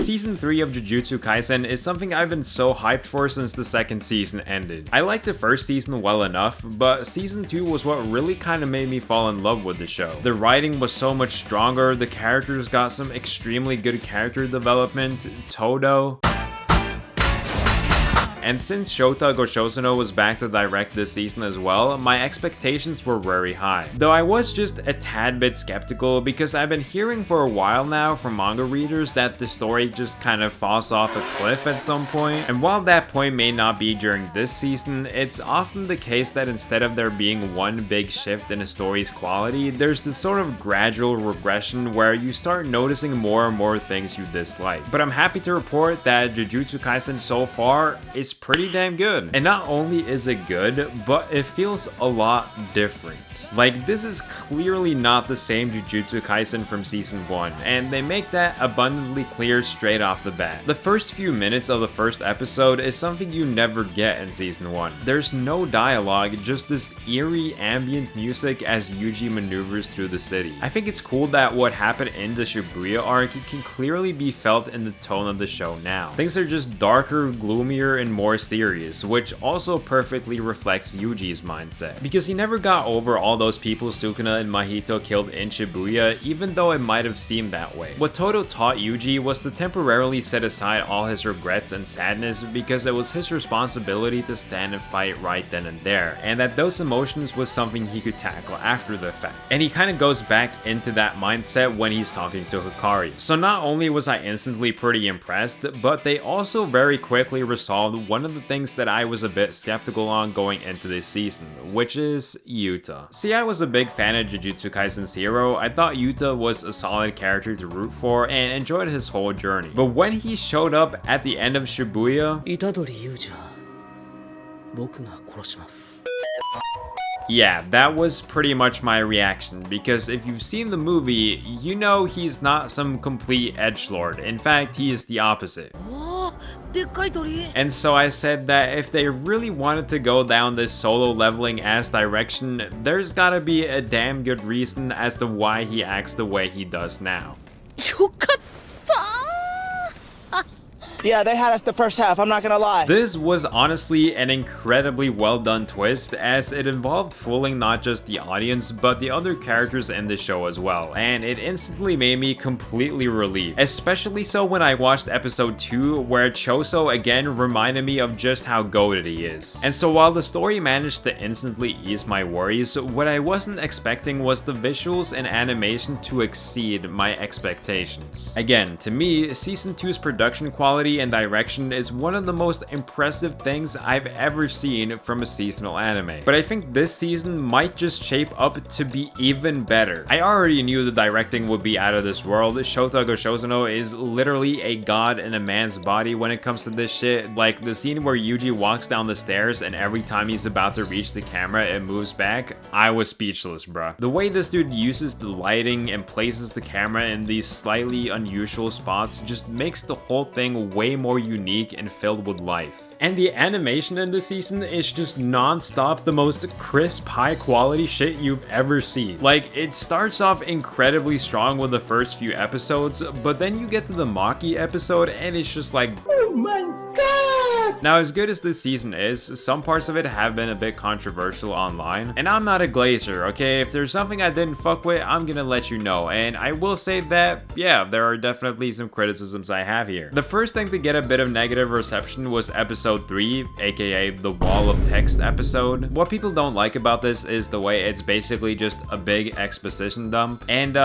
Season 3 of Jujutsu Kaisen is something I've been so hyped for since the second season ended. I liked the first season well enough, but Season 2 was what really kind of made me fall in love with the show. The writing was so much stronger, the characters got some extremely good character development. Todo. And since Shota Goshozono was back to direct this season as well, my expectations were very high. Though I was just a tad bit skeptical because I've been hearing for a while now from manga readers that the story just kind of falls off a cliff at some point. And while that point may not be during this season, it's often the case that instead of there being one big shift in a story's quality, there's this sort of gradual regression where you start noticing more and more things you dislike. But I'm happy to report that Jujutsu Kaisen so far is pretty damn good. And not only is it good, but it feels a lot different. Like, this is clearly not the same Jujutsu Kaisen from season 1, and they make that abundantly clear straight off the bat. The first few minutes of the first episode is something you never get in season 1. There's no dialogue, just this eerie ambient music as Yuji maneuvers through the city. I think it's cool that what happened in the Shibuya arc can clearly be felt in the tone of the show now. Things are just darker, gloomier, and more serious, which also perfectly reflects Yuji's mindset, because he never got over all those people Sukuna and Mahito killed in Shibuya, even though it might have seemed that way. What Todo taught Yuji was to temporarily set aside all his regrets and sadness because it was his responsibility to stand and fight right then and there, and that those emotions was something he could tackle after the fact. And he kind of goes back into that mindset when he's talking to Hikari. So not only was I instantly pretty impressed, but they also very quickly resolved one of the things that I was a bit skeptical on going into this season, which is Yuta. See, I was a big fan of Jujutsu Kaisen's hero. I thought Yuta was a solid character to root for and enjoyed his whole journey. But when he showed up at the end of Shibuya, yeah, that was pretty much my reaction, because if you've seen the movie, you know he's not some complete edgelord. In fact, he is the opposite. And so I said that if they really wanted to go down this solo leveling ass direction, there's gotta be a damn good reason as to why he acts the way he does now. Yeah, they had us the first half, I'm not gonna lie. This was honestly an incredibly well done twist, as it involved fooling not just the audience, but the other characters in the show as well, and it instantly made me completely relieved. Especially so when I watched episode 2, where Choso again reminded me of just how goated he is. And so while the story managed to instantly ease my worries, what I wasn't expecting was the visuals and animation to exceed my expectations. Again, to me, season 2's production quality and direction is one of the most impressive things I've ever seen from a seasonal anime. But I think this season might just shape up to be even better. I already knew the directing would be out of this world. Shota Goshozono is literally a god in a man's body when it comes to this shit. Like the scene where Yuji walks down the stairs and every time he's about to reach the camera it moves back, I was speechless, bruh. The way this dude uses the lighting and places the camera in these slightly unusual spots just makes the whole thing way more unique and filled with life. And the animation in this season is just non-stop the most crisp, high quality shit you've ever seen. Like, it starts off incredibly strong with the first few episodes, but then you get to the Maki episode and it's just like, oh my god! Now, as good as this season is, some parts of it have been a bit controversial online, and I'm not a glazer, okay? If there's something I didn't fuck with, I'm gonna let you know, and I will say that, yeah, there are definitely some criticisms I have here. The first thing to get a bit of negative reception was episode 3, aka the wall of text episode. What people don't like about this is the way it's basically just a big exposition dump, and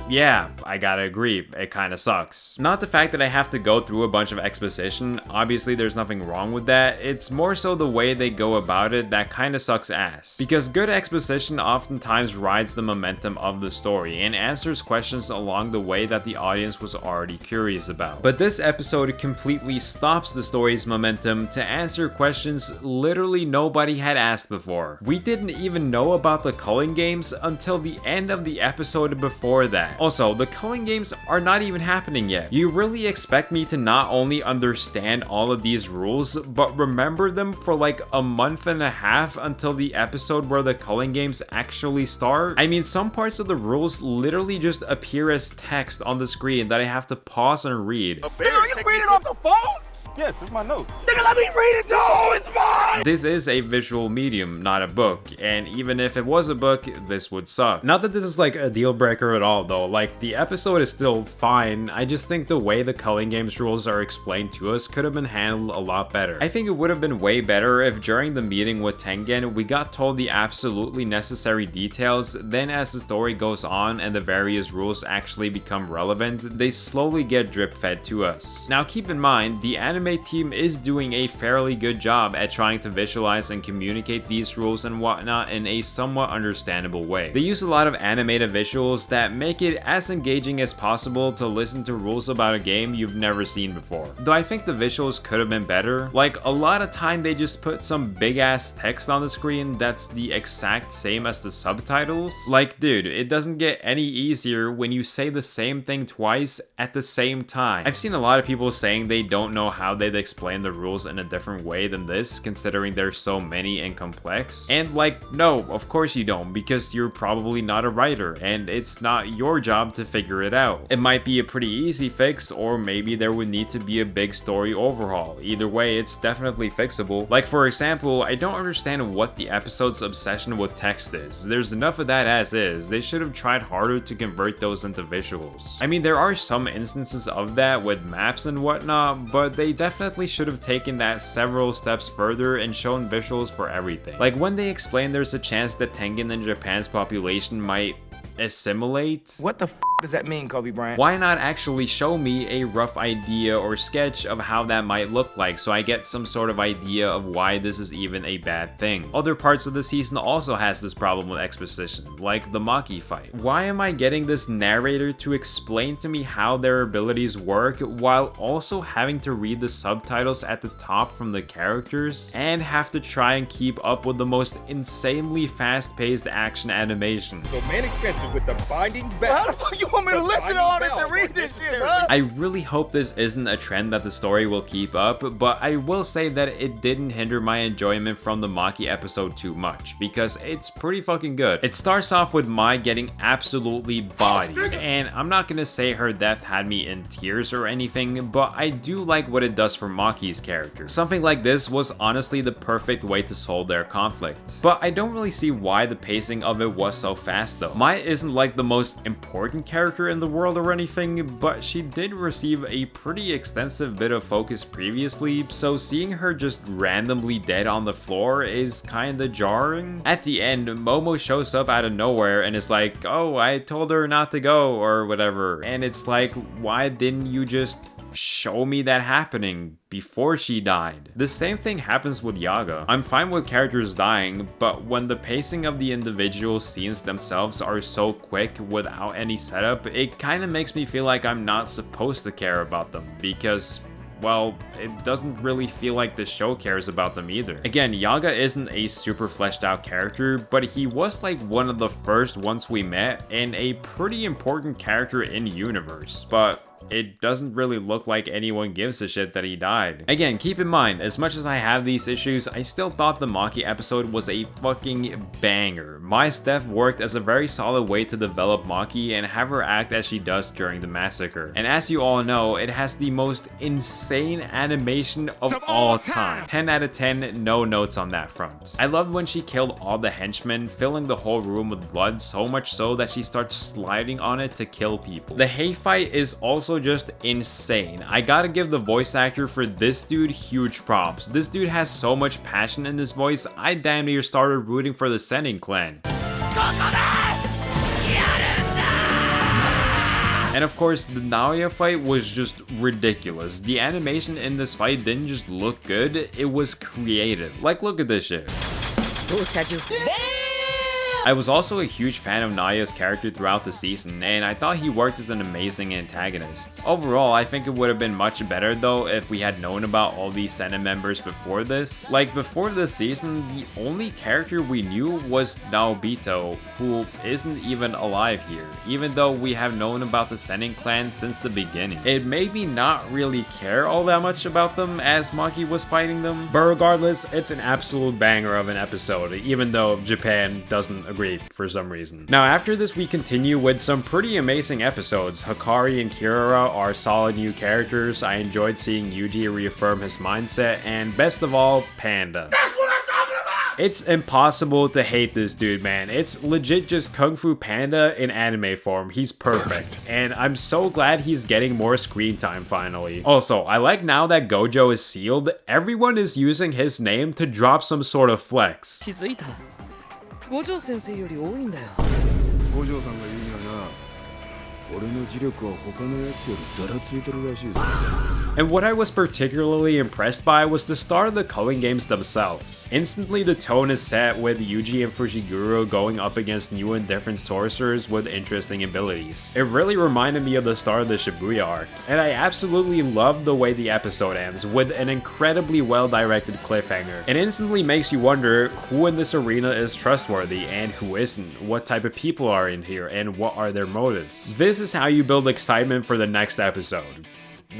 yeah, I gotta agree, it kinda sucks. Not the fact that I have to go through a bunch of exposition, obviously there's nothing wrong with that, it's more so the way they go about it that kinda sucks ass. Because good exposition oftentimes rides the momentum of the story and answers questions along the way that the audience was already curious about. But this episode completely stops the story's momentum to answer questions literally nobody had asked before. We didn't even know about the culling games until the end of the episode before that. Also, the culling games are not even happening yet. You really expect me to not only understand all of these rules, rules, but remember them for like a month and a half until the episode where the culling games actually start? I mean, some parts of the rules literally just appear as text on the screen that I have to pause and read. Nigga, are you reading off the phone? Yes, it's my notes. Nigga, let me read it too! It's mine! This is a visual medium, not a book, and even if it was a book, this would suck. Not that this is like a deal breaker at all though, like the episode is still fine, I just think the way the culling games rules are explained to us could have been handled a lot better. I think it would have been way better if during the meeting with Tengen, we got told the absolutely necessary details, then as the story goes on and the various rules actually become relevant, they slowly get drip fed to us. Now keep in mind, the anime team is doing a fairly good job at trying to visualize and communicate these rules and whatnot in a somewhat understandable way. They use a lot of animated visuals that make it as engaging as possible to listen to rules about a game you've never seen before. Though I think the visuals could have been better. Like a lot of time they just put some big ass text on the screen that's the exact same as the subtitles. Like dude, it doesn't get any easier when you say the same thing twice at the same time. I've seen a lot of people saying they don't know how they'd explain the rules in a different way than this, considering there's so many and complex. And like, no, of course you don't, because you're probably not a writer, and it's not your job to figure it out. It might be a pretty easy fix, or maybe there would need to be a big story overhaul. Either way, it's definitely fixable. Like for example, I don't understand what the episode's obsession with text is. There's enough of that as is. They should have tried harder to convert those into visuals. I mean, there are some instances of that with maps and whatnot, but they definitely should have taken that several steps further and shown visuals for everything. Like when they explain there's a chance that Tengen in Japan's population might assimilate. What the f does that mean, Kobe Bryant? Why not actually show me a rough idea or sketch of how that might look like so I get some sort of idea of why this is even a bad thing? Other parts of the season also has this problem with exposition, like the Maki fight. Why am I getting this narrator to explain to me how their abilities work while also having to read the subtitles at the top from the characters and have to try and keep up with the most insanely fast-paced action animation? So main expensive with the binding belt. How the fuck you want me to listen to all this and read this shit, bro? I really hope this isn't a trend that the story will keep up, but I will say that it didn't hinder my enjoyment from the Maki episode too much, because it's pretty fucking good. It starts off with Mai getting absolutely bodied, and I'm not gonna say her death had me in tears or anything, but I do like what it does for Maki's character. Something like this was honestly the perfect way to solve their conflict. But I don't really see why the pacing of it was so fast though. Mai isn't like the most important character in the world or anything, but she did receive a pretty extensive bit of focus previously, so seeing her just randomly dead on the floor is kinda jarring. At the end, Momo shows up out of nowhere and is like, oh, I told her not to go or whatever, and it's like, why didn't you just show me that happening before she died? The same thing happens with Yaga. I'm fine with characters dying, but when the pacing of the individual scenes themselves are so quick without any setup, it kind of makes me feel like I'm not supposed to care about them, because well, it doesn't really feel like the show cares about them either. Again, Yaga isn't a super fleshed out character, but he was like one of the first ones we met and a pretty important character in universe, but it doesn't really look like anyone gives a shit that he died. Again, keep in mind, as much as I have these issues, I still thought the Maki episode was a fucking banger. Mai's death worked as a very solid way to develop Maki and have her act as she does during the massacre. And as you all know, it has the most insane animation of all time. 10 out of 10, no notes on that front. I loved when she killed all the henchmen, filling the whole room with blood, so much so that she starts sliding on it to kill people. The Hei fight is also just insane. I gotta give the voice actor for this dude huge props. This dude has so much passion in his voice, I damn near started rooting for the Sennin clan. And of course, the Naoya fight was just ridiculous. The animation in this fight didn't just look good, it was creative. Like, look at this shit. I was also a huge fan of Naya's character throughout the season, and I thought he worked as an amazing antagonist. Overall, I think it would have been much better though if we had known about all these Senate members before this. Like, before this season, the only character we knew was Naobito, who isn't even alive here, even though we have known about the Sennin clan since the beginning. It made me not really care all that much about them as Maki was fighting them, but regardless, it's an absolute banger of an episode, even though Japan doesn't agree for some reason. Now after this, we continue with some pretty amazing episodes. Hakari and Kirara are solid new characters. I enjoyed seeing Yuji reaffirm his mindset, and best of all, Panda. That's what I'm talking about! It's impossible to hate this dude, man. It's legit just Kung Fu Panda in anime form. He's perfect. And I'm so glad he's getting more screen time finally. Also, I like now that Gojo is sealed, everyone is using his name to drop some sort of flex. 気づいた。五条先生より多いんだよ。五条さんが言うにはな、俺の磁力は他のやつよりざらついてるらしいぞ。 And what I was particularly impressed by was the start of the culling games themselves. Instantly, the tone is set with Yuji and Fushiguro going up against new and different sorcerers with interesting abilities. It really reminded me of the start of the Shibuya arc, and I absolutely loved the way the episode ends with an incredibly well-directed cliffhanger. It instantly makes you wonder who in this arena is trustworthy and who isn't, what type of people are in here, and what are their motives. This is how you build excitement for the next episode,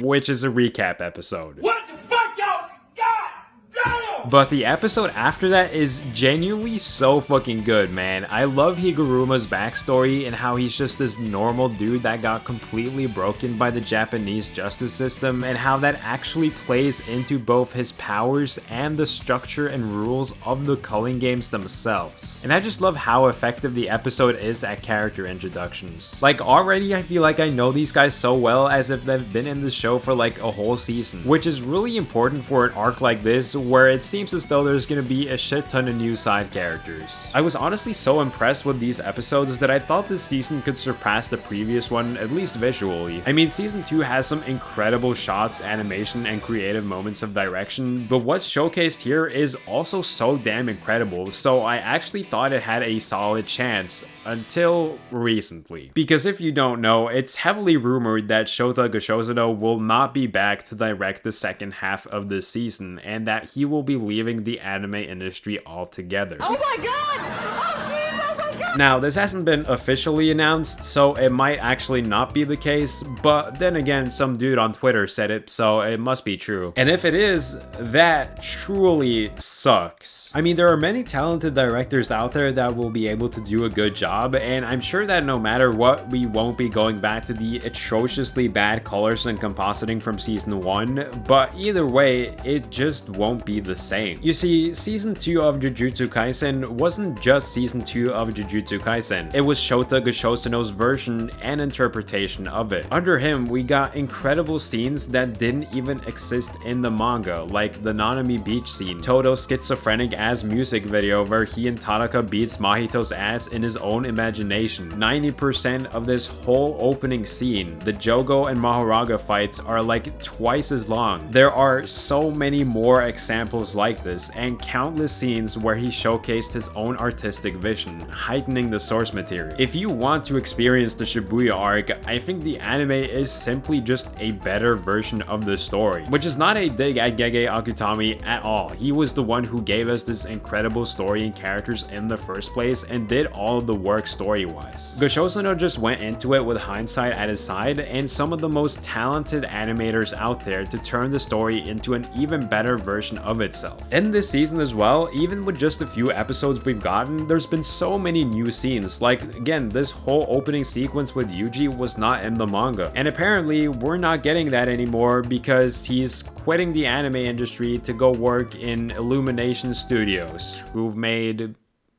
which is a recap episode. What the fuck, y'all? God damn! But the episode after that is genuinely so fucking good, man. I love Higuruma's backstory and how he's just this normal dude that got completely broken by the Japanese justice system, and how that actually plays into both his powers and the structure and rules of the culling games themselves. And I just love how effective the episode is at character introductions. Like, already I feel like I know these guys so well as if they've been in the show for like a whole season, which is really important for an arc like this where it seems as though there's gonna be a shit ton of new side characters. I was honestly so impressed with these episodes that I thought this season could surpass the previous one, at least visually. I mean, season 2 has some incredible shots, animation, and creative moments of direction, but what's showcased here is also so damn incredible, so I actually thought it had a solid chance until recently. Because if you don't know, it's heavily rumored that Shota Goshozono will not be back to direct the second half of this season, and that he will be leaving the anime industry altogether. Oh my god! Oh jeez! Oh my god! Now, this hasn't been officially announced, so it might actually not be the case, but then again, some dude on Twitter said it, so it must be true. And if it is, that truly sucks. I mean, there are many talented directors out there that will be able to do a good job, and I'm sure that no matter what, we won't be going back to the atrociously bad colors and compositing from season 1, but either way, it just won't be the same. You see, season 2 of Jujutsu Kaisen wasn't just season 2 of Jujutsu Kaisen, it was Shota Goshozono's version and interpretation of it. Under him, we got incredible scenes that didn't even exist in the manga, like the Nanami beach scene, Todo's schizophrenic ass music video where he and Tanaka beats Mahito's ass in his own imagination. 90% of this whole opening scene, the Jogo and Mahoraga fights, are like twice as long. There are so many more examples like this, and countless scenes where he showcased his own artistic vision, heightening the source material. If you want to experience the Shibuya arc, I think the anime is simply just a better version of the story, which is not a dig at Gege Akutami at all. He was the one who gave us this incredible story and characters in the first place and did all of the work story-wise. Goshozono just went into it with hindsight at his side and some of the most talented animators out there to turn the story into an even better version of itself. In this season as well, even with just a few episodes we've gotten, there's been so many new scenes. Like, again, this whole opening sequence with Yuji was not in the manga, and apparently we're not getting that anymore because he's quitting the anime industry to go work in Illumination Studios, who've made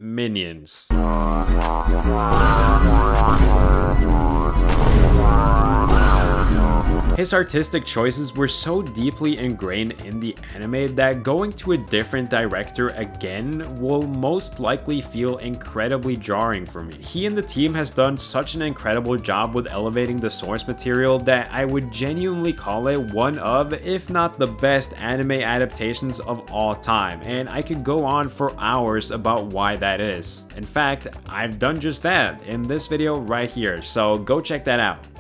Minions. His artistic choices were so deeply ingrained in the anime that going to a different director again will most likely feel incredibly jarring for me. He and the team has done such an incredible job with elevating the source material that I would genuinely call it one of, if not the best anime adaptations of all time, and I could go on for hours about why that is. In fact, I've done just that in this video right here, so go check that out.